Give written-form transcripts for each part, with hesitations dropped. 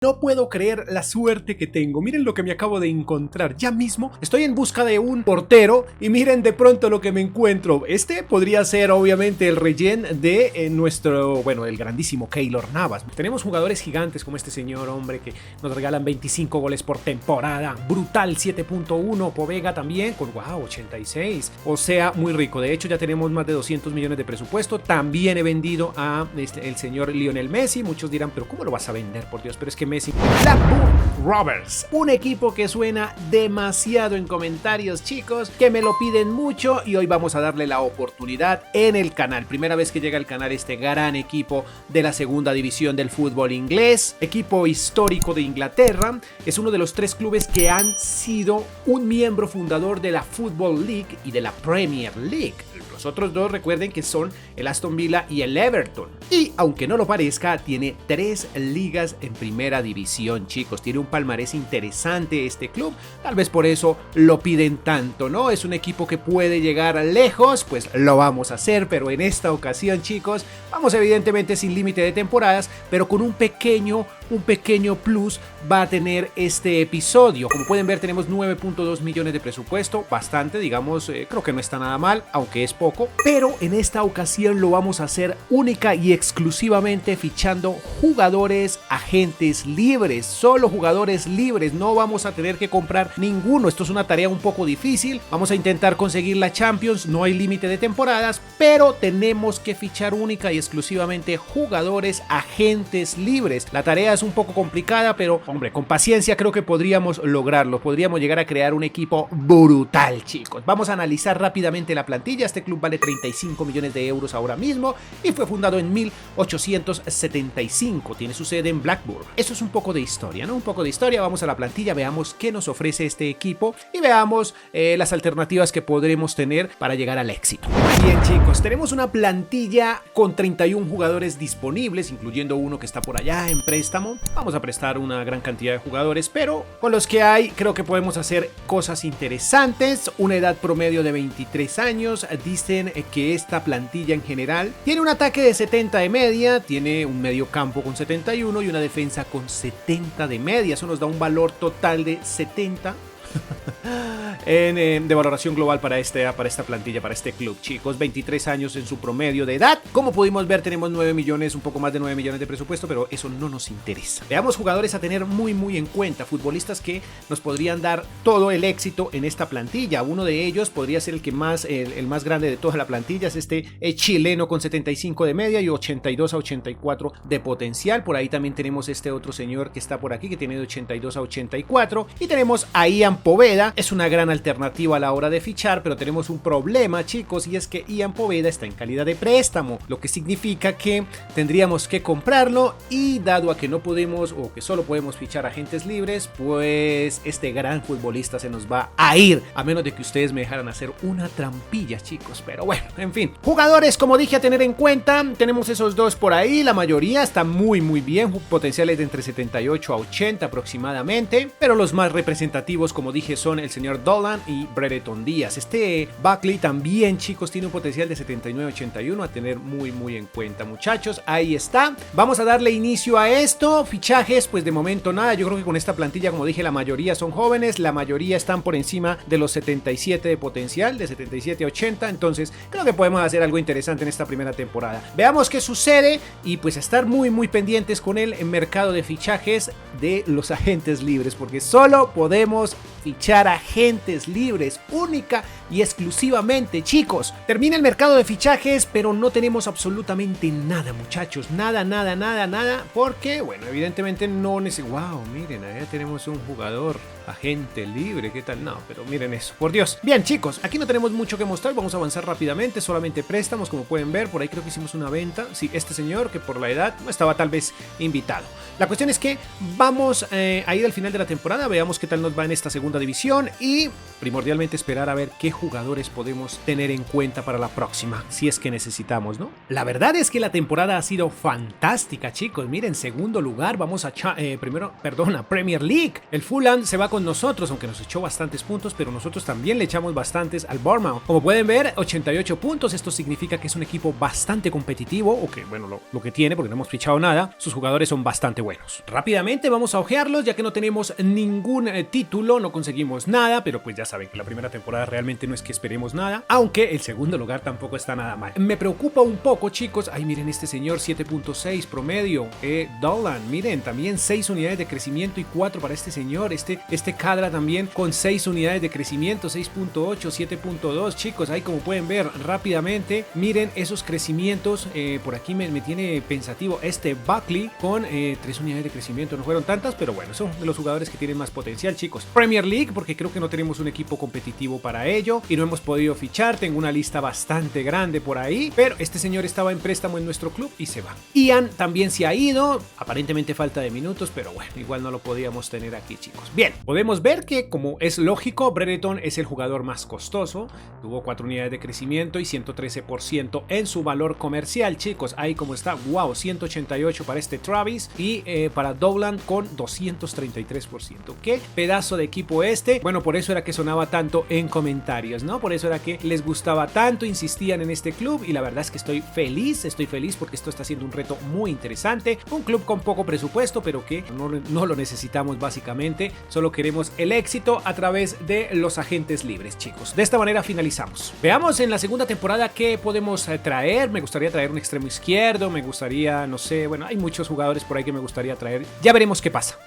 No puedo creer la suerte que tengo. Miren lo que me acabo de encontrar. Ya mismo estoy en busca de un portero y miren de pronto lo que me encuentro. Este podría ser obviamente el rellén de nuestro, bueno, el grandísimo Keylor Navas. Tenemos jugadores gigantes como este señor, hombre, que nos regalan 25 goles por temporada. Brutal 7.1. Povega también con, wow, 86. O sea, muy rico. De hecho, ya tenemos más de 200 millones de presupuesto. También he vendido a el señor Lionel Messi. Muchos dirán, pero ¿cómo lo vas a vender? Por Dios, pero es que Messi. Blackburn Rovers, un equipo que suena demasiado en comentarios, chicos, que me lo piden mucho y hoy vamos a darle la oportunidad en el canal. Primera vez que llega al canal este gran equipo de la segunda división del fútbol inglés, equipo histórico de Inglaterra. Es uno de los 3 clubes que han sido un miembro fundador de la Football League y de la Premier League. Los otros 2 recuerden que son el Aston Villa y el Everton. Y aunque no lo parezca, tiene 3 ligas en primera división, chicos. Tiene un palmarés interesante este club. Tal vez por eso lo piden tanto, ¿no? Es un equipo que puede llegar lejos, pues lo vamos a hacer. Pero en esta ocasión, chicos, vamos evidentemente sin límite de temporadas, pero con un pequeño plus va a tener este episodio. Como pueden ver, tenemos 9.2 millones de presupuesto, bastante, digamos, creo que no está nada mal, aunque es poco, pero en esta ocasión lo vamos a hacer única y exclusivamente fichando jugadores agentes libres, solo jugadores libres, no vamos a tener que comprar ninguno. Esto es una tarea un poco difícil, vamos a intentar conseguir la Champions, no hay límite de temporadas, pero tenemos que fichar única y exclusivamente jugadores agentes libres. La tarea es un poco complicada, pero hombre, con paciencia creo que podríamos lograrlo, podríamos llegar a crear un equipo brutal, chicos. Vamos a analizar rápidamente la plantilla. Este club vale 35 millones de euros ahora mismo y fue fundado en 1875, tiene su sede en Blackburn. Eso es un poco de historia, ¿no? Un poco de historia. Vamos a la plantilla, veamos qué nos ofrece este equipo y veamos las alternativas que podremos tener para llegar al éxito. Bien, chicos, tenemos una plantilla con 31 jugadores disponibles, incluyendo uno que está por allá en préstamo. Vamos a prestar una gran cantidad de jugadores, pero con los que hay creo que podemos hacer cosas interesantes. Una edad promedio de 23 años. Dicen que esta plantilla en general tiene un ataque de 70 de media, tiene un medio campo con 71 y una defensa con 70 de media. Eso nos da un valor total de 70 de valoración global para esta plantilla, para este club, chicos. 23 años en su promedio de edad. Como pudimos ver, tenemos 9 millones, un poco más de 9 millones de presupuesto, pero eso no nos interesa. Veamos jugadores a tener muy en cuenta, futbolistas que nos podrían dar todo el éxito en esta plantilla. Uno de ellos podría ser el más grande de toda la plantilla, es este chileno con 75 de media y 82 a 84 de potencial. Por ahí también tenemos este otro señor que está por aquí, que tiene de 82 a 84, y tenemos a Ian Poveda. Es una gran alternativa a la hora de fichar, pero tenemos un problema, chicos, y es que Ian Poveda está en calidad de préstamo, lo que significa que tendríamos que comprarlo, y dado a que no podemos o que solo podemos fichar agentes libres, pues este gran futbolista se nos va a ir, a menos de que ustedes me dejaran hacer una trampilla, chicos. Pero bueno, en fin, jugadores como dije a tener en cuenta, tenemos esos 2 por ahí. La mayoría está muy bien, potenciales de entre 78 a 80 aproximadamente, pero los más representativos, como dije, son el señor Dolan y Brereton Díaz. Este Buckley también, chicos, tiene un potencial de 79-81 a tener muy en cuenta, muchachos. Ahí está. Vamos a darle inicio a esto. Fichajes, pues de momento nada. Yo creo que con esta plantilla, como dije, la mayoría son jóvenes, la mayoría están por encima de los 77 de potencial, de 77 a 80. Entonces creo que podemos hacer algo interesante en esta primera temporada. Veamos qué sucede y pues estar muy pendientes con el mercado de fichajes de los agentes libres, porque solo podemos fichar agentes libres única y exclusivamente, chicos. Termina el mercado de fichajes, pero no tenemos absolutamente nada, muchachos, nada, porque, bueno, evidentemente no necesitamos. Wow, miren, allá tenemos un jugador agente libre, ¿qué tal? No, pero miren eso, por Dios. Bien, chicos, aquí no tenemos mucho que mostrar, vamos a avanzar rápidamente, solamente préstamos, como pueden ver, por ahí creo que hicimos una venta. Sí, este señor, que por la edad no estaba tal vez invitado. La cuestión es que vamos a ir al final de la temporada, veamos qué tal nos va en esta segunda división y primordialmente esperar a ver qué jugadores podemos tener en cuenta para la próxima, si es que necesitamos, ¿no? La verdad es que la temporada ha sido fantástica, chicos. Miren, segundo lugar, vamos a Premier League. El Fulham se va con nosotros, aunque nos echó bastantes puntos, pero nosotros también le echamos bastantes al Bournemouth. Como pueden ver, 88 puntos. Esto significa que es un equipo bastante competitivo, o que, bueno, lo que tiene, porque no hemos fichado nada. Sus jugadores son bastante buenos. Rápidamente vamos a ojearlos, ya que no tenemos ningún título, no conseguimos nada, pero pues ya saben que la primera temporada realmente no es que esperemos nada, aunque el segundo lugar tampoco está nada mal. Me preocupa un poco, chicos. Ay, miren este señor, 7.6 promedio. Dolan, miren, también 6 unidades de crecimiento y 4 para este señor. Este Cadra también con 6 unidades de crecimiento, 6.8, 7.2. Chicos, ahí como pueden ver rápidamente, miren esos crecimientos. Por aquí me tiene pensativo este Buckley con 3 unidades de crecimiento. No fueron tantas, pero bueno, son de los jugadores que tienen más potencial, chicos. Premier League, porque creo que no tenemos un equipo competitivo para ello y no hemos podido fichar. Tengo una lista bastante grande por ahí, pero este señor estaba en préstamo en nuestro club y se va. Ian también se ha ido, aparentemente falta de minutos, pero bueno, igual no lo podíamos tener aquí, chicos. Bien, podemos ver que, como es lógico, Brereton es el jugador más costoso. Tuvo 4 unidades de crecimiento y 113% en su valor comercial, chicos. Ahí como está, wow, 188 para este Travis y para Dolan con 233%. ¿Qué pedazo de equipo este? Bueno, por eso era que sonaba tanto en comentarios, ¿no? Por eso era que les gustaba tanto, insistían en este club, y la verdad es que estoy feliz porque esto está siendo un reto muy interesante. Un club con poco presupuesto, pero que no lo necesitamos básicamente. Solo queremos el éxito a través de los agentes libres, chicos. De esta manera finalizamos. Veamos en la segunda temporada qué podemos traer. Me gustaría traer un extremo izquierdo, me gustaría, no sé, bueno, hay muchos jugadores por ahí que me gustaría traer. Ya veremos qué pasa.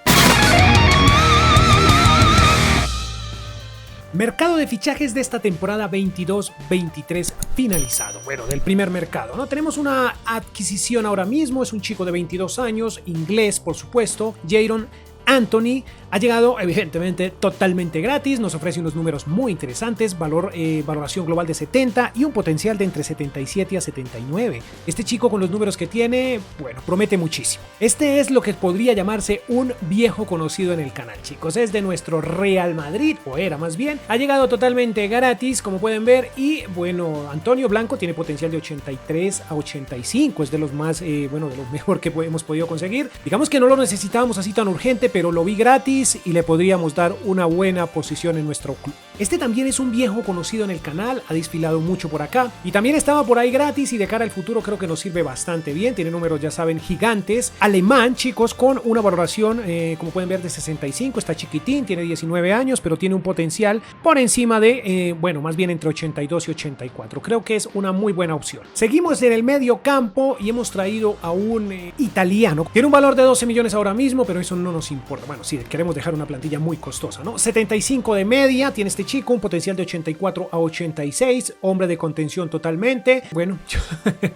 Mercado de fichajes de esta temporada 22-23 finalizado. Bueno, del primer mercado, ¿no? Tenemos una adquisición ahora mismo. Es un chico de 22 años, inglés, por supuesto, Jadon Anthony. Ha llegado evidentemente totalmente gratis, nos ofrece unos números muy interesantes, valoración global de 70 y un potencial de entre 77 a 79. Este chico, con los números que tiene, bueno, promete muchísimo. Este es lo que podría llamarse un viejo conocido en el canal, chicos. Es de nuestro Real Madrid, o era más bien. Ha llegado totalmente gratis, como pueden ver, y bueno, Antonio Blanco tiene potencial de 83 a 85, es de los más, de lo mejor que hemos podido conseguir. Digamos que no lo necesitábamos así tan urgente, pero lo vi gratis y le podríamos dar una buena posición en nuestro club. Este también es un viejo conocido en el canal, ha desfilado mucho por acá y también estaba por ahí gratis, y de cara al futuro creo que nos sirve bastante bien. Tiene números, ya saben, gigantes. Alemán, chicos, con una valoración, como pueden ver, de 65. Está chiquitín, tiene 19 años, pero tiene un potencial por encima de, más bien entre 82 y 84. Creo que es una muy buena opción. Seguimos en el medio campo y hemos traído a un italiano. Tiene un valor de 12 millones ahora mismo, pero eso no nos importa. Bueno, sí, queremos dejar una plantilla muy costosa, ¿no? 75 de media tiene este chico, un potencial de 84 a 86, hombre de contención totalmente. Bueno,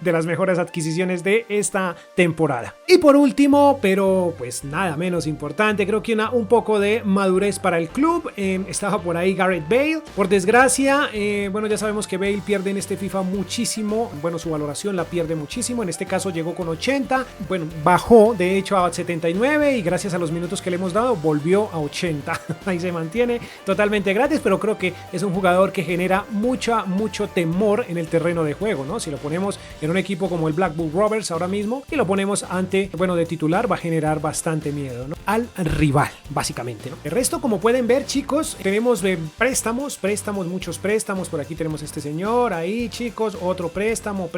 de las mejores adquisiciones de esta temporada. Y por último, pero pues nada menos importante, creo que un poco de madurez para el club. Estaba por ahí Gareth Bale. Por desgracia, ya sabemos que Bale pierde en este FIFA muchísimo. Bueno, su valoración la pierde muchísimo. En este caso llegó con 80. Bueno, bajó de hecho a 79 y gracias a los minutos que le hemos dado volvió a 80. Ahí se mantiene totalmente gratis, pero creo que es un jugador que genera mucho temor en el terreno de juego, ¿no? Si lo ponemos en un equipo como el Blackburn Rovers ahora mismo y lo ponemos de titular, va a generar bastante miedo, ¿no? Al rival, básicamente, ¿no? El resto, como pueden ver, chicos, tenemos préstamos, muchos préstamos. Por aquí tenemos este señor, ahí, chicos, otro préstamo,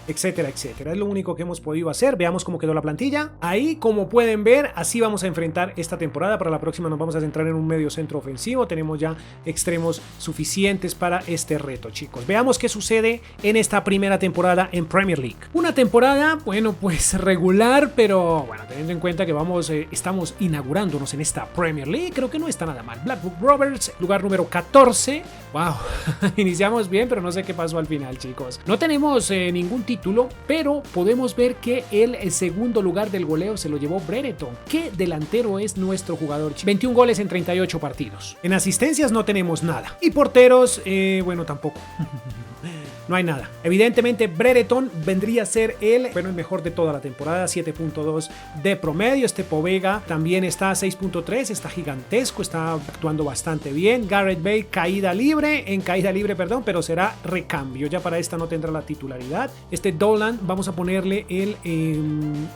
etcétera, etcétera. Es lo único que hemos podido hacer. Veamos cómo quedó la plantilla. Ahí, como pueden ver, así vamos a enfrentar esta temporada. Para la próxima nos vamos a centrar en un medio centro ofensivo. Tenemos ya extremos suficientes para este reto, chicos. Veamos qué sucede en esta primera temporada en Premier League. Una temporada, pues regular, pero bueno, teniendo en cuenta que estamos inaugurándonos en esta Premier League, creo que no está nada mal. Blackburn Rovers, lugar número 14. Wow, iniciamos bien, pero no sé qué pasó al final, chicos. No tenemos ningún título, pero podemos ver que el segundo lugar del goleo se lo llevó Brereton. ¿Qué delantero es nuestro jugador? 21 goles en 38 partidos. En asistencias no tenemos nada. Y porteros, tampoco. no hay nada. Evidentemente Brereton vendría a ser el mejor de toda la temporada, 7.2 de promedio. Este Povega también está a 6.3, está gigantesco, está actuando bastante bien. Gareth Bale en caída libre, pero será recambio, ya para esta no tendrá la titularidad. Este Dolan vamos a ponerle el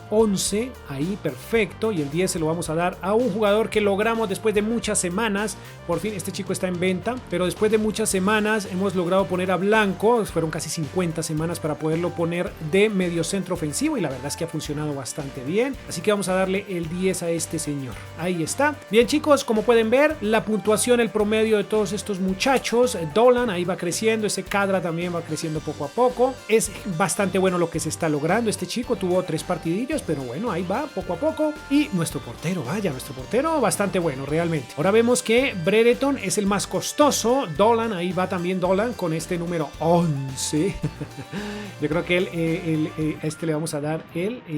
11 ahí, perfecto, y el 10 se lo vamos a dar a un jugador que logramos después de muchas semanas. Por fin este chico está en venta, pero después de muchas semanas hemos logrado poner a Blanco. Fueron casi 50 semanas para poderlo poner de medio centro ofensivo y la verdad es que ha funcionado bastante bien, así que vamos a darle el 10 a este señor. Ahí está. Bien chicos, como pueden ver, la puntuación, el promedio de todos estos muchachos, Dolan ahí va creciendo, ese Kadra también va creciendo poco a poco. Es bastante bueno lo que se está logrando. Este chico tuvo 3 partidillos, pero bueno, ahí va poco a poco. Y nuestro portero, nuestro portero bastante bueno realmente. Ahora vemos que Brereton es el más costoso. Dolan, ahí va también Dolan con este número 11. Yo creo que a este le vamos a dar el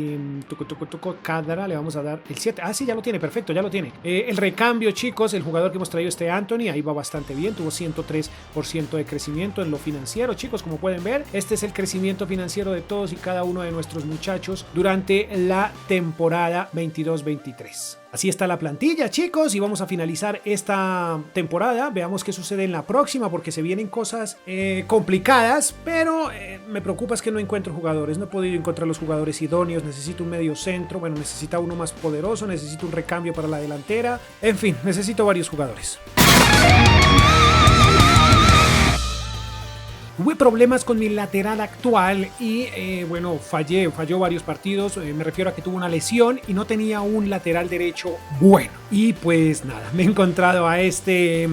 Kadra, le vamos a dar el 7. Ah, sí, ya lo tiene, perfecto, ya lo tiene. El recambio, chicos, el jugador que hemos traído, este Anthony, ahí va bastante bien, tuvo 103% de crecimiento en lo financiero, chicos, como pueden ver. Este es el crecimiento financiero de todos y cada uno de nuestros muchachos durante la temporada 22-23. Así está la plantilla, chicos, y vamos a finalizar esta temporada. Veamos qué sucede en la próxima, porque se vienen cosas complicadas, pero me preocupa es que no encuentro jugadores. No he podido encontrar los jugadores idóneos. Necesito un medio centro, necesita uno más poderoso, necesito un recambio para la delantera. En fin, necesito varios jugadores. Tuve problemas con mi lateral actual y falló varios partidos. Me refiero a que tuvo una lesión y no tenía un lateral derecho bueno. Y pues nada, me he encontrado a este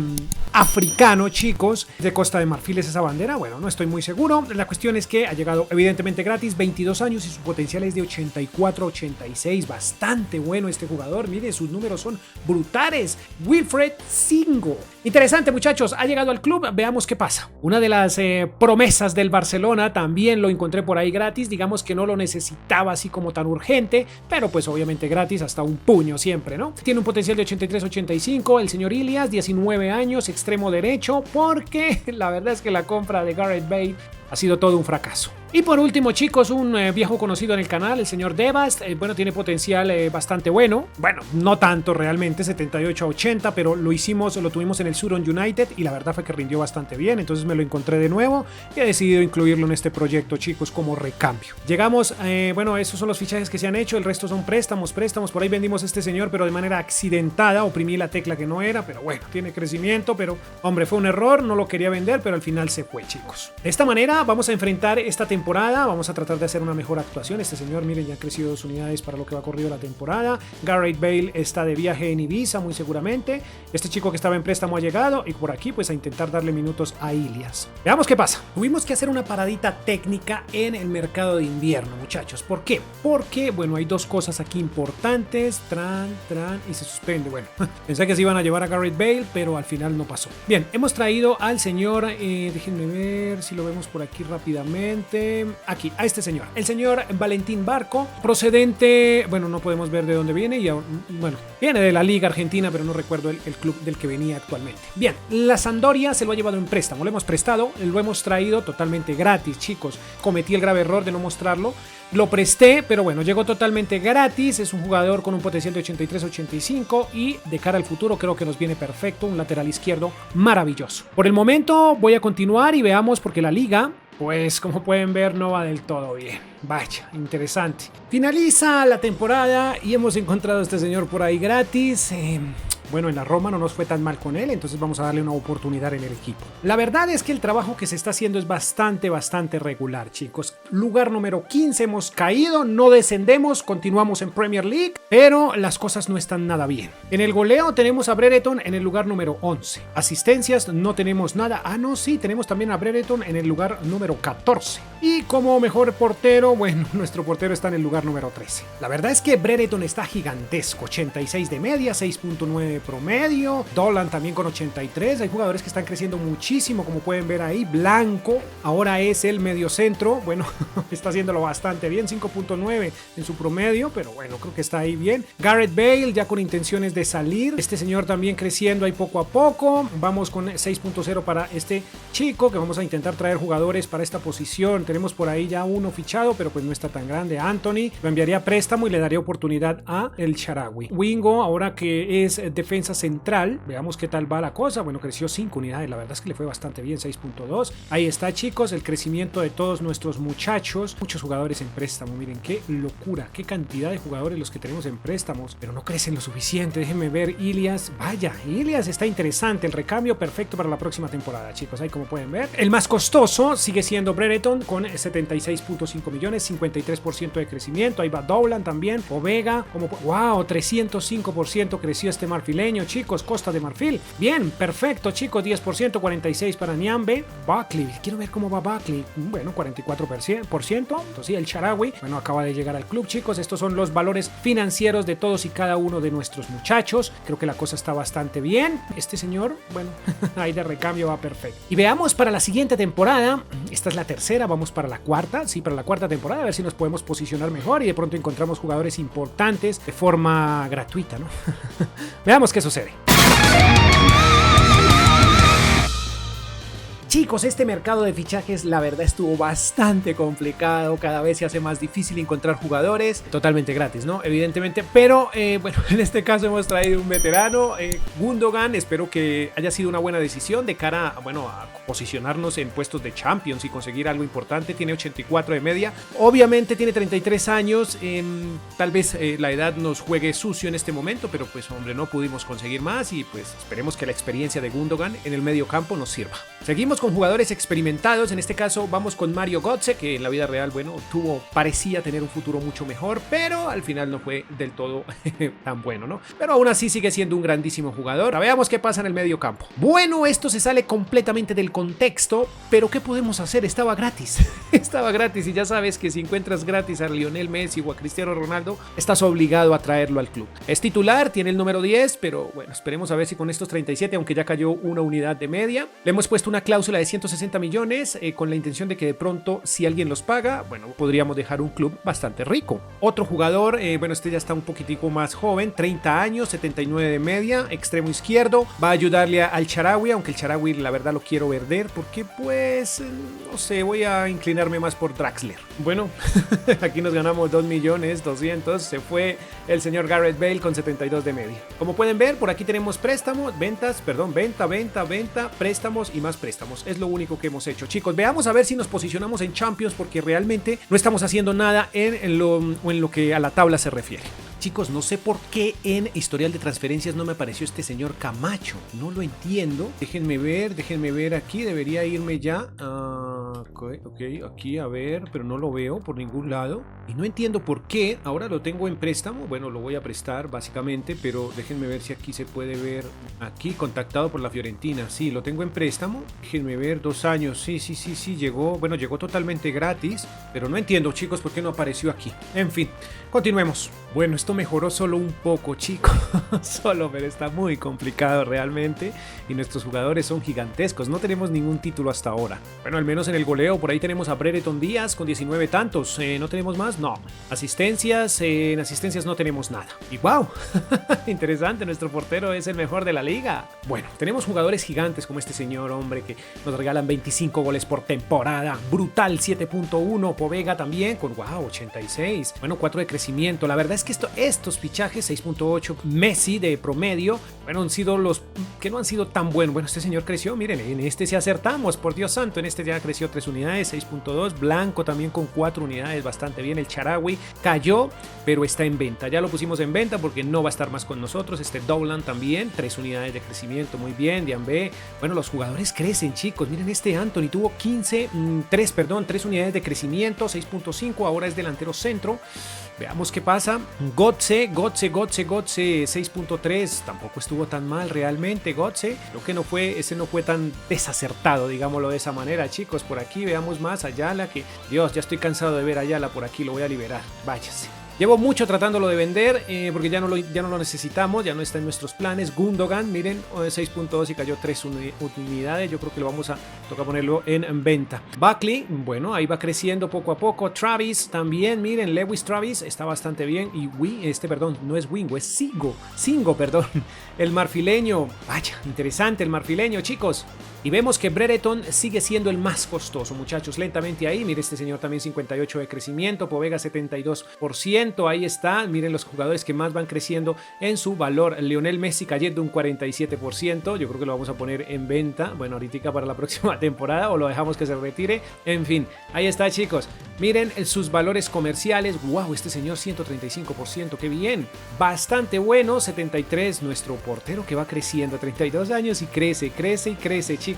africano, chicos, de Costa de Marfil. ¿Es esa bandera? Bueno, no estoy muy seguro. La cuestión es que ha llegado evidentemente gratis, 22 años y su potencial es de 84-86. Bastante bueno este jugador. Miren, sus números son brutales. Wilfred Singo. Interesante, muchachos. Ha llegado al club. Veamos qué pasa. Una de las promesas del Barcelona también lo encontré por ahí gratis. Digamos que no lo necesitaba así como tan urgente, pero pues obviamente gratis hasta un puño siempre, ¿no? Tiene un potencial de 83-85. El señor Ilias, 19 años, extremo derecho, porque la verdad es que la compra de Gareth Bale ha sido todo un fracaso. Y por último, chicos, un viejo conocido en el canal, el señor Devast. Tiene potencial bastante bueno. Bueno, no tanto realmente, 78-80, pero lo tuvimos en el Suron United y la verdad fue que rindió bastante bien. Entonces me lo encontré de nuevo y he decidido incluirlo en este proyecto, chicos, como recambio. Llegamos, esos son los fichajes que se han hecho. El resto son préstamos. Por ahí vendimos a este señor, pero de manera accidentada. Oprimí la tecla que no era, pero bueno, tiene crecimiento. Pero, hombre, fue un error, no lo quería vender, pero al final se fue, chicos. De esta manera vamos a enfrentar esta temporada. Vamos a tratar de hacer una mejor actuación. Este señor, miren, ya ha crecido 2 unidades para lo que va corrido la temporada. Gareth Bale está de viaje en Ibiza, muy seguramente. Este chico que estaba en préstamo ha llegado y por aquí pues a intentar darle minutos a Ilias. Veamos qué pasa. Tuvimos que hacer una paradita técnica en el mercado de invierno, muchachos. ¿Por qué? Porque, hay 2 cosas aquí importantes. Y se suspende. Bueno, pensé que se iban a llevar a Gareth Bale, pero al final no pasó. Bien, hemos traído al señor, déjenme ver si lo vemos por aquí rápidamente. Aquí, a este señor, el señor Valentín Barco, procedente, no podemos ver de dónde viene, viene de la Liga Argentina, pero no recuerdo el club del que venía actualmente. Bien, la Sampdoria se lo ha llevado en préstamo, lo hemos prestado, lo hemos traído totalmente gratis, chicos. Cometí el grave error de no mostrarlo, lo presté, pero llegó totalmente gratis. Es un jugador con un potencial de 83-85 y de cara al futuro creo que nos viene perfecto, un lateral izquierdo maravilloso. Por el momento voy a continuar y veamos, porque la liga, pues como pueden ver, no va del todo bien. Vaya, interesante. Finaliza la temporada y hemos encontrado a este señor por ahí gratis. En la Roma no nos fue tan mal con él, entonces vamos a darle una oportunidad en el equipo. La verdad es que el trabajo que se está haciendo es bastante regular, chicos. Lugar número 15 hemos caído, no descendemos, continuamos en Premier League, pero las cosas no están nada bien. En el goleo tenemos a Brereton en el lugar número 11. Asistencias no tenemos nada. Sí, tenemos también a Brereton en el lugar número 14. Y como mejor portero, bueno, nuestro portero está en el lugar número 13. La verdad es que Brereton está gigantesco, 86 de media, 6.9 promedio, Dolan también con 83, hay jugadores que están creciendo muchísimo, como pueden ver ahí. Blanco ahora es el mediocentro, bueno, está haciéndolo bastante bien, 5.9 en su promedio, pero bueno, creo que está ahí bien. Gareth Bale ya con intenciones de salir, este señor también creciendo ahí poco a poco. Vamos con 6.0 para este chico, que vamos a intentar traer jugadores para esta posición. Tenemos por ahí ya uno fichado, pero pues no está tan grande. Anthony lo enviaría a préstamo y le daría oportunidad a El Shaarawy. Wingo, ahora que es defensa central, veamos qué tal va la cosa. Bueno, creció 5 unidades, la verdad es que le fue bastante bien, 6.2. Ahí está, chicos, el crecimiento de todos nuestros muchachos. Muchos jugadores en préstamo, miren qué locura, qué cantidad de jugadores los que tenemos en préstamos, pero no crecen lo suficiente. Déjenme ver, Ilias, vaya, Ilias está interesante, el recambio perfecto para la próxima temporada, chicos, ahí como pueden ver. El más costoso sigue siendo Brereton con 76.5 millones, 53% de crecimiento. Ahí va Dolan también, Ovega, como wow, 305% creció este marfileño, chicos, Costa de Marfil. Bien, perfecto, chicos, 10%, 46 para Niambe. Buckley, quiero ver cómo va Buckley. Bueno, 44%. Entonces, el Shaarawy, bueno, acaba de llegar al club, chicos. Estos son los valores financieros de todos y cada uno de nuestros muchachos. Creo que la cosa está bastante bien. Este señor, bueno, ahí de recambio va perfecto. Y veamos para la siguiente temporada. Esta es la tercera, vamos para la cuarta. Sí, para la cuarta temporada, a ver si nos podemos posicionar mejor y de pronto encontramos jugadores importantes de forma gratuita, ¿no? Veamos qué sucede. Chicos, este mercado de fichajes la verdad estuvo bastante complicado, cada vez se hace más difícil encontrar jugadores, totalmente gratis, ¿no? Evidentemente, pero bueno, en este caso hemos traído un veterano, Gundogan. Espero que haya sido una buena decisión de cara, bueno, a posicionarnos en puestos de Champions y conseguir algo importante. Tiene 84 de media, obviamente tiene 33 años, tal vez la edad nos juegue sucio en este momento, pero pues hombre, no pudimos conseguir más y pues esperemos que la experiencia de Gundogan en el medio campo nos sirva. Seguimos con jugadores experimentados, en este caso vamos con Mario Götze, que en la vida real, bueno, parecía tener un futuro mucho mejor, pero al final no fue del todo tan bueno, ¿no? Pero aún así sigue siendo un grandísimo jugador. Ahora veamos qué pasa en el medio campo. Bueno, esto se sale completamente del contexto, pero ¿qué podemos hacer? Estaba gratis, estaba gratis y ya sabes que si encuentras gratis a Lionel Messi o a Cristiano Ronaldo, estás obligado a traerlo al club. Es titular, tiene el número 10, pero bueno, esperemos a ver si con estos 37, aunque ya cayó una unidad de media, le hemos puesto una cláusula de 160 millones con la intención de que de pronto, si alguien los paga, bueno, podríamos dejar un club bastante rico. Otro jugador, bueno, este ya está un poquitico más joven, 30 años, 79 de media, extremo izquierdo, va a ayudarle al Shaarawy, aunque el Shaarawy la verdad lo quiero vender porque pues, no sé, voy a inclinarme más por Draxler. Bueno, aquí nos ganamos 2.200.000, se fue el señor Gareth Bale con 72 de media. Como pueden ver, por aquí tenemos préstamos, venta, préstamos y más préstamos. Es lo único que hemos hecho, chicos. Veamos a ver si nos posicionamos en Champions, porque realmente no estamos haciendo nada en lo que a la tabla se refiere. Chicos, no sé por qué en historial de transferencias no me apareció este señor Camacho. No lo entiendo. Déjenme ver aquí. Debería irme ya. Ok, aquí a ver, pero no lo veo por ningún lado. Y no entiendo por qué. Ahora lo tengo en préstamo. Bueno, lo voy a prestar básicamente, pero déjenme ver si aquí se puede ver. Aquí, contactado por la Fiorentina. Sí, lo tengo en préstamo. Déjenme ver, 2 años. Sí, llegó. Bueno, llegó totalmente gratis. Pero no entiendo, chicos, por qué no apareció aquí. En fin, continuemos. Bueno, esto mejoró solo un poco, chicos. Solo, pero está muy complicado realmente. Y nuestros jugadores son gigantescos. No tenemos ningún título hasta ahora. Bueno, al menos en el goleo, por ahí tenemos a Brereton Díaz con 19 tantos. ¿No tenemos más? No. Asistencias, en asistencias no tenemos nada. Y wow, interesante, nuestro portero es el mejor de la liga. Bueno, tenemos jugadores gigantes como este señor, hombre, que nos regalan 25 goles por temporada. Brutal, 7.1. Povega también con, wow, 86. Bueno, 4 de crecimiento. La verdad es que estos fichajes, 6.8. Messi de promedio, bueno, han sido los que no han sido tan buenos. Bueno, este señor creció, miren, en este sí acertamos, por Dios santo, en este ya creció 3 unidades, 6.2. Blanco también con 4 unidades, bastante bien. El Shaarawy cayó, pero está en venta. Ya lo pusimos en venta porque no va a estar más con nosotros. Este Dolan también, 3 unidades de crecimiento, muy bien. Diambe, bueno, los jugadores crecen, chicos. Miren, este Anthony tuvo 3 unidades de crecimiento, 6.5, ahora es delantero centro. Veamos qué pasa. Gotze 6.3, tampoco estuvo tan mal realmente Gotze. Lo que no fue, ese no fue tan desacertado, digámoslo de esa manera, chicos. Por aquí veamos más Ayala, que Dios, ya estoy cansado de ver Ayala por aquí, lo voy a liberar, váyase. Llevo mucho tratándolo de vender porque ya no lo necesitamos, ya no está en nuestros planes. Gundogan, miren, 6.2 y cayó 3 unidades. Yo creo que lo vamos a tocar ponerlo en venta. Buckley, bueno, ahí va creciendo poco a poco. Travis también, miren, Lewis Travis está bastante bien. Y perdón, no es Wingo, es Singo, perdón. El marfileño, vaya, interesante el marfileño, chicos. Y vemos que Brereton sigue siendo el más costoso, muchachos, lentamente ahí. Mire, este señor también 58 de crecimiento, Povega 72%, ahí está. Miren los jugadores que más van creciendo en su valor. Lionel Messi cayendo un 47%, yo creo que lo vamos a poner en venta, bueno, ahorita para la próxima temporada, o lo dejamos que se retire. En fin, ahí está, chicos. Miren sus valores comerciales. Wow, este señor 135%, qué bien. Bastante bueno, 73, nuestro portero que va creciendo a 32 años y crece, chicos.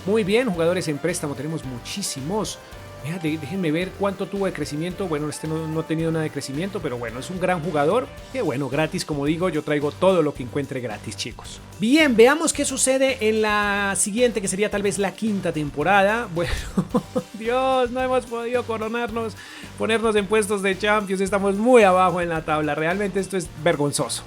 Muy bien, jugadores en préstamo tenemos muchísimos. Mira, déjenme ver cuánto tuvo de crecimiento. Bueno, este no ha tenido nada de crecimiento, pero bueno, es un gran jugador. Que bueno, gratis, como digo, yo traigo todo lo que encuentre gratis, chicos. Bien, veamos qué sucede en la siguiente, que sería tal vez la quinta temporada. Bueno, Dios, no hemos podido ponernos en puestos de Champions. Estamos muy abajo en la tabla. Realmente esto es vergonzoso.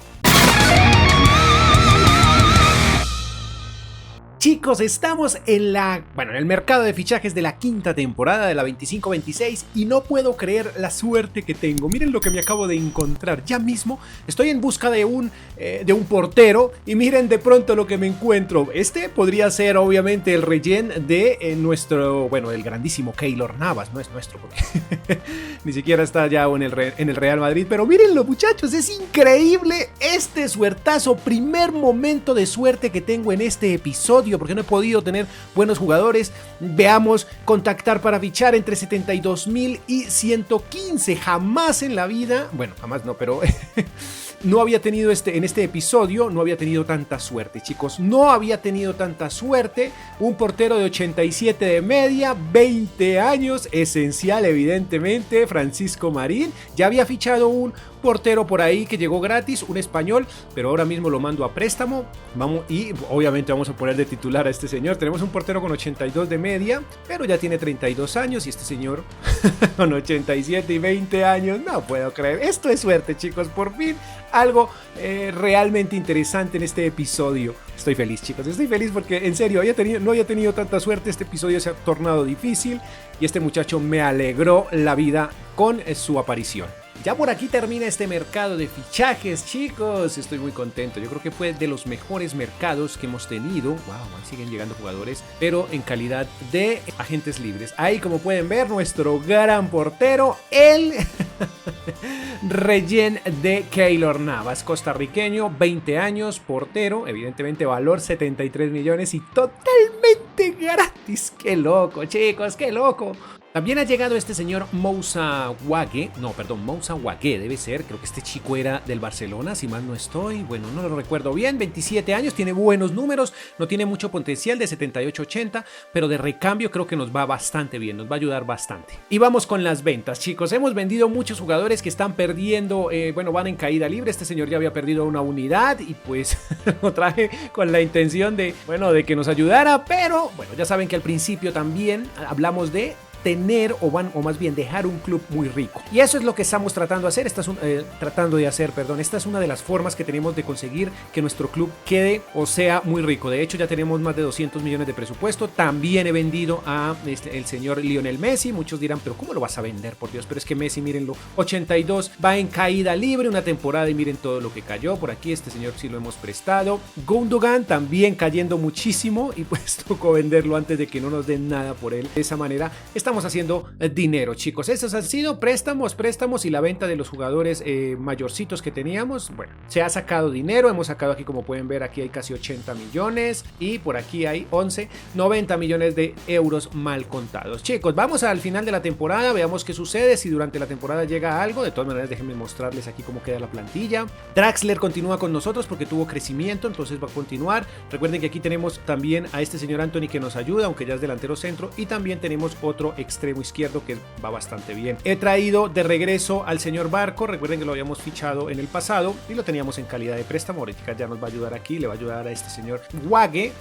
Chicos, estamos en el mercado de fichajes de la quinta temporada de la 25-26 y no puedo creer la suerte que tengo. Miren lo que me acabo de encontrar. Ya mismo estoy en busca de un portero y miren de pronto lo que me encuentro. Este podría ser obviamente el rellén de nuestro, bueno, el grandísimo Keylor Navas. No es nuestro porque ni siquiera está ya en el Real Madrid. Pero mírenlo, muchachos, es increíble este suertazo. Primer momento de suerte que tengo en este episodio, porque no he podido tener buenos jugadores. Veamos, contactar para fichar entre 72,000 y 115. Jamás en la vida, bueno, jamás no, pero no había tenido en este episodio, no había tenido tanta suerte, chicos. No había tenido tanta suerte. Un portero de 87 de media, 20 años, esencial evidentemente, Francisco Marín. Ya había fichado un portero por ahí que llegó gratis, un español, pero ahora mismo lo mando a préstamo. Vamos, y obviamente vamos a poner de titular a este señor. Tenemos un portero con 82 de media, pero ya tiene 32 años y este señor con 87 y 20 años. No puedo creer. Esto es suerte, chicos. Por fin algo realmente interesante en este episodio. Estoy feliz, chicos. Estoy feliz porque en serio no había tenido tanta suerte. Este episodio se ha tornado difícil y este muchacho me alegró la vida con su aparición. Ya por aquí termina este mercado de fichajes, chicos. Estoy muy contento. Yo creo que fue de los mejores mercados que hemos tenido. Wow, siguen llegando jugadores, pero en calidad de agentes libres. Ahí, como pueden ver, nuestro gran portero, el rellén de Keylor Navas, costarriqueño, 20 años, portero, evidentemente valor 73 millones y totalmente gratis. Qué loco, chicos, qué loco. También ha llegado este señor Moussa Wagué, debe ser, creo que este chico era del Barcelona, si mal no estoy, bueno, no lo recuerdo bien, 27 años, tiene buenos números, no tiene mucho potencial de 78-80, pero de recambio creo que nos va bastante bien, nos va a ayudar bastante. Y vamos con las ventas, chicos, hemos vendido muchos jugadores que están perdiendo, van en caída libre. Este señor ya había perdido una unidad y pues lo traje con la intención de que nos ayudara, pero bueno, ya saben que al principio también hablamos de tener o más bien dejar un club muy rico, y eso es lo que estamos tratando de hacer. Esta es una de las formas que tenemos de conseguir que nuestro club quede o sea muy rico. De hecho, ya tenemos más de 200 millones de presupuesto. También he vendido a el señor Lionel Messi. Muchos dirán, pero ¿cómo lo vas a vender? Por Dios, pero es que Messi, mírenlo, 82, va en caída libre una temporada y miren todo lo que cayó. Por aquí este señor sí lo hemos prestado. Gundogan también cayendo muchísimo y pues tocó venderlo antes de que no nos den nada por él. De esa manera estamos haciendo dinero, chicos. Estos han sido préstamos y la venta de los jugadores mayorcitos que teníamos. Bueno, se ha sacado dinero, hemos sacado aquí, como pueden ver, aquí hay casi 80 millones y por aquí hay 90 millones de euros mal contados. Chicos, vamos al final de la temporada, veamos qué sucede, si durante la temporada llega algo. De todas maneras, déjenme mostrarles aquí cómo queda la plantilla. Draxler continúa con nosotros porque tuvo crecimiento, entonces va a continuar. Recuerden que aquí tenemos también a este señor Anthony que nos ayuda, aunque ya es delantero centro, y también tenemos otro extremo izquierdo, que va bastante bien. He traído de regreso al señor Barco, recuerden que lo habíamos fichado en el pasado y lo teníamos en calidad de préstamo. Ahorita ya nos va a ayudar aquí, le va a ayudar a este señor Wague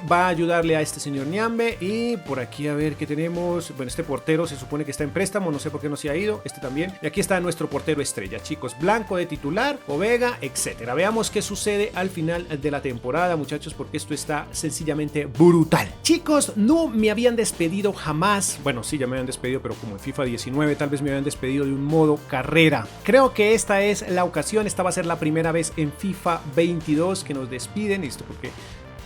va a ayudarle a este señor Niambe. Y por aquí a ver qué tenemos. Bueno, este portero se supone que está en préstamo, no sé por qué no se ha ido, este también. Y aquí está nuestro portero estrella, chicos, Blanco de titular, Povega, etcétera. Veamos qué sucede al final de la temporada, muchachos, porque esto está sencillamente brutal. Chicos, no me habían despedido jamás. Bueno, sí, ya me habían despedido, pero como en FIFA 19 tal vez me habían despedido de un modo carrera. Creo que esta es la ocasión, esta va a ser la primera vez en FIFA 22 que nos despiden, listo, porque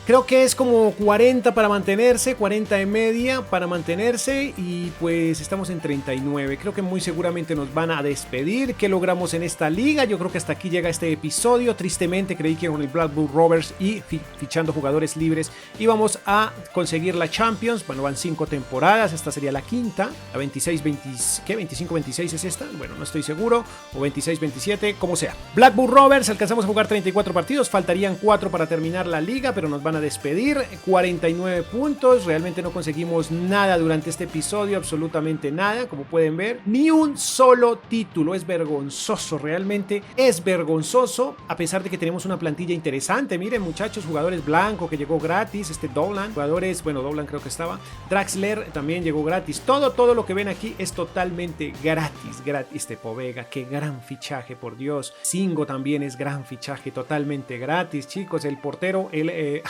creo que es como 40 para mantenerse, 40 de media para mantenerse y pues estamos en 39. Creo que muy seguramente nos van a despedir. ¿Qué logramos en esta liga? Yo creo que hasta aquí llega este episodio. Tristemente creí que con el Blackburn Rovers y fichando jugadores libres íbamos a conseguir la Champions. Bueno, van 5 temporadas, esta sería la quinta. La 25-26 es esta. Bueno, no estoy seguro. O 26-27, como sea. Blackburn Rovers, alcanzamos a jugar 34 partidos. Faltarían 4 para terminar la liga, pero nos van a despedir. 49 puntos, realmente no conseguimos nada durante este episodio, absolutamente nada, como pueden ver, ni un solo título. Es vergonzoso, realmente es vergonzoso, a pesar de que tenemos una plantilla interesante. Miren, muchachos, jugadores Blanco que llegó gratis, Dolan, jugadores, bueno, Dolan creo que estaba, Draxler también llegó gratis, todo lo que ven aquí es totalmente gratis. Povega, qué gran fichaje, por Dios. Singo también es gran fichaje, totalmente gratis, chicos. El portero, el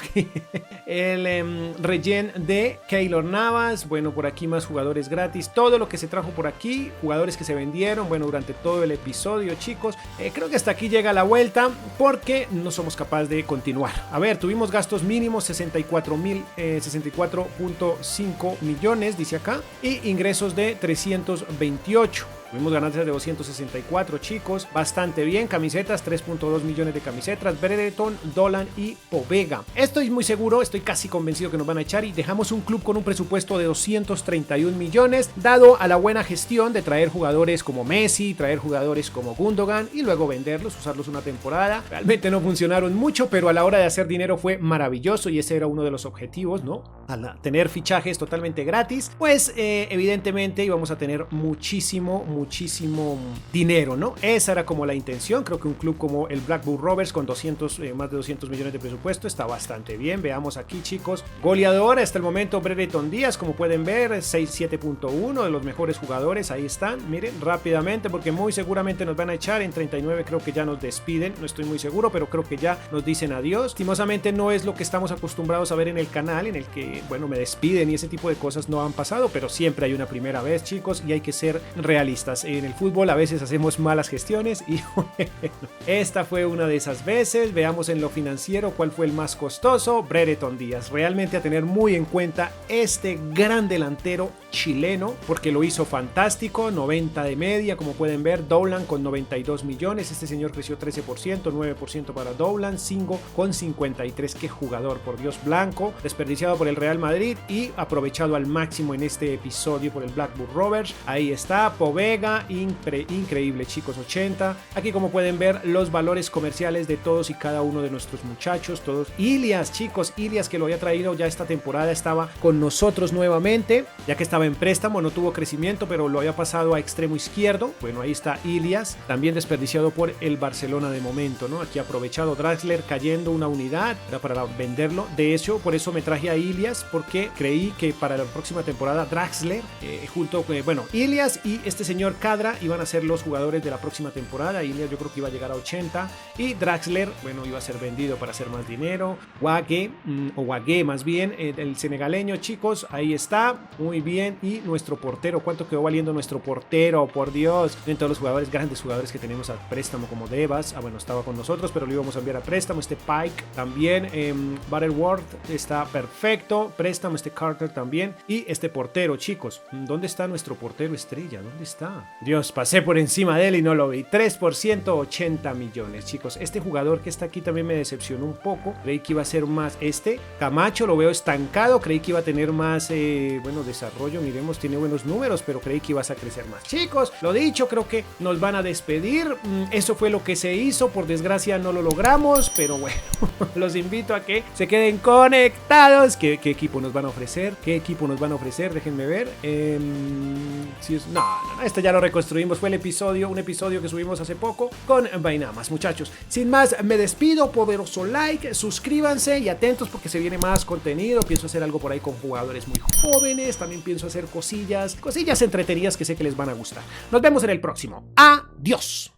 regen de Keylor Navas. Bueno, por aquí más jugadores gratis, todo lo que se trajo por aquí, jugadores que se vendieron, bueno, durante todo el episodio, chicos. Creo que hasta aquí llega la vuelta porque no somos capaces de continuar. A ver, tuvimos gastos mínimos 64.5 millones, dice acá, y ingresos de 328. Tuvimos ganancias de 264, chicos, bastante bien. Camisetas, 3.2 millones de camisetas, Brereton, Dolan y Povega. Estoy muy seguro, estoy casi convencido que nos van a echar y dejamos un club con un presupuesto de 231 millones, dado a la buena gestión de traer jugadores como Messi, traer jugadores como Gundogan y luego venderlos, usarlos una temporada. Realmente no funcionaron mucho, pero a la hora de hacer dinero fue maravilloso y ese era uno de los objetivos, ¿no? Al tener fichajes totalmente gratis, pues evidentemente íbamos a tener muchísimo dinero, ¿no? Esa era como la intención. Creo que un club como el Blackburn Rovers con más de 200 millones de presupuesto está bastante bien. Veamos aquí, chicos, goleador hasta el momento Brereton Díaz, como pueden ver, 6-7.1 de los mejores jugadores, ahí están, miren, rápidamente, porque muy seguramente nos van a echar. En 39 creo que ya nos despiden, no estoy muy seguro, pero creo que ya nos dicen adiós. Lastimosamente no es lo que estamos acostumbrados a ver en el canal, en el que, bueno, me despiden y ese tipo de cosas no han pasado, pero siempre hay una primera vez, chicos, y hay que ser realistas. En el fútbol a veces hacemos malas gestiones y bueno, esta fue una de esas veces. Veamos en lo financiero cuál fue el más costoso. Brereton Díaz, realmente a tener muy en cuenta este gran delantero chileno, porque lo hizo fantástico, 90 de media, como pueden ver. Dolan con 92 millones, este señor creció 13%, 9% para Dolan, Singo con 53, qué jugador, por Dios. Blanco, desperdiciado por el Real Madrid y aprovechado al máximo en este episodio por el Blackburn Rovers. Ahí está, Povega, increíble, chicos, 80. Aquí, como pueden ver, los valores comerciales de todos y cada uno de nuestros muchachos, todos. Ilias, chicos, Ilias, que lo había traído ya esta temporada, estaba con nosotros nuevamente, ya que estaba en préstamo, no tuvo crecimiento, pero lo había pasado a extremo izquierdo. Bueno, ahí está Ilias, también desperdiciado por el Barcelona de momento, ¿no? Aquí aprovechado Draxler cayendo una unidad, era para venderlo. De hecho, por eso me traje a Ilias, porque creí que para la próxima temporada Draxler, junto con, bueno, Ilias y este señor Cadra iban a ser los jugadores de la próxima temporada. Ilias yo creo que iba a llegar a 80 y Draxler, bueno, iba a ser vendido para hacer más dinero. Wague más bien, el senegaleño, chicos, ahí está, muy bien. Y nuestro portero, ¿cuánto quedó valiendo nuestro portero? Por Dios, en todos los jugadores, grandes jugadores que tenemos a préstamo, como Devas, bueno, estaba con nosotros, pero lo íbamos a enviar a préstamo. Este Pike también, Butterworth está perfecto, préstamo. Este Carter también, y este portero, chicos, ¿dónde está nuestro portero estrella? ¿Dónde está? Dios, pasé por encima de él y no lo vi. 3%, 80 millones, chicos. Este jugador que está aquí también me decepcionó un poco. Creí que iba a ser más Camacho, lo veo estancado. Creí que iba a tener más, bueno, desarrollo. Miremos, tiene buenos números, pero creí que ibas a crecer más. Chicos, lo dicho, creo que nos van a despedir. Eso fue lo que se hizo. Por desgracia no lo logramos, pero bueno, los invito a que se queden conectados. ¿Qué equipo nos van a ofrecer? ¿Qué equipo nos van a ofrecer? Déjenme ver. Si es... No, este ya lo reconstruimos. Fue un episodio que subimos hace poco con Vainamas, muchachos. Sin más, me despido. Poderoso like, suscríbanse y atentos porque se viene más contenido. Pienso hacer algo por ahí con jugadores muy jóvenes. También pienso hacer cosillas entretenidas que sé que les van a gustar. Nos vemos en el próximo. Adiós.